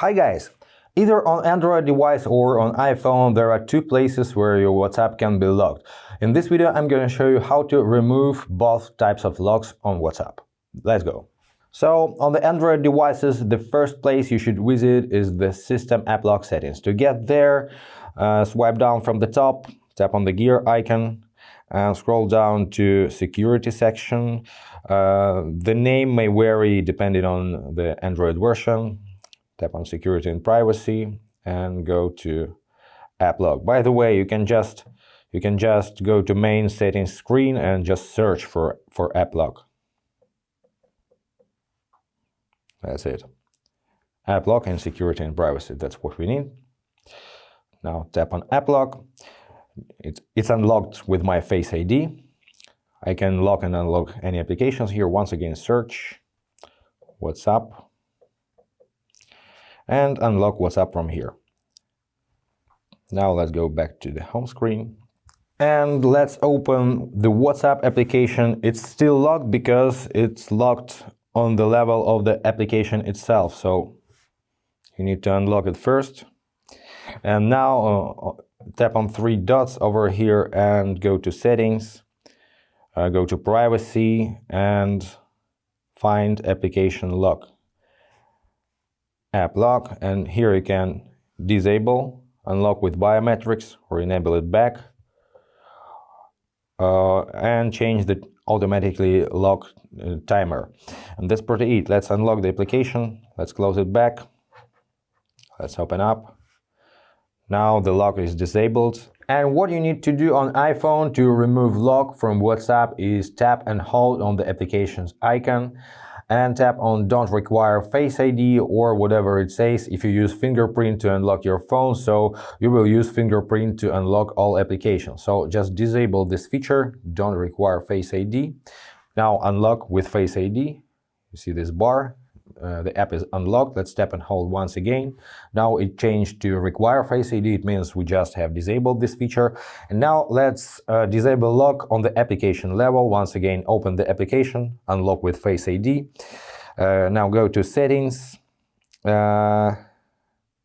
Hi guys! Either on Android device or on iPhone, there are two places where your WhatsApp can be locked. In this video, I'm going to show you how to remove both types of locks on WhatsApp. Let's go! So, on the Android devices, the first place you should visit is the System App Lock settings. To get there, swipe down from the top, tap on the gear icon, and scroll down to Security section. The name may vary depending on the Android version. Tap on Security and Privacy and go to App Lock. By the way, you can just go to main settings screen and just search for App Lock. That's it. App Lock and Security and Privacy, that's what we need. Now tap on App Lock. It's unlocked with my Face ID. I can lock and unlock any applications here. Once again, search WhatsApp and unlock WhatsApp from here. Now let's go back to the home screen and let's open the WhatsApp application. It's still locked because it's locked on the level of the application itself, so you need to unlock it first. And now tap on three dots over here and go to Settings, go to Privacy and find Application Lock. App Lock, and here you can disable, unlock with biometrics or enable it back, and change the automatically lock timer. And that's pretty it. Let's unlock the application, let's close it back, let's open up. Now the lock is disabled. And what you need to do on iPhone to remove lock from WhatsApp is tap and hold on the application's icon and tap on Don't Require Face ID or whatever it says. If you use fingerprint to unlock your phone, so you will use fingerprint to unlock all applications. So just disable this feature, Don't Require Face ID. Now unlock with Face ID. You see this bar. The app is unlocked. Let's tap and hold once again. Now it changed to Require Face ID. It means we just have disabled this feature. And now let's disable lock on the application level. Once again, open the application, unlock with Face ID. Now go to Settings, go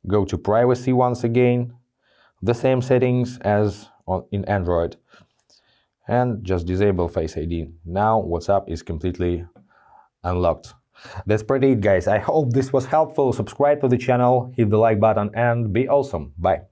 to Privacy once again, the same settings as in Android, and just disable Face ID. Now WhatsApp is completely unlocked. That's pretty it, guys. I hope this was helpful. Subscribe to the channel, hit the like button, and be awesome. Bye.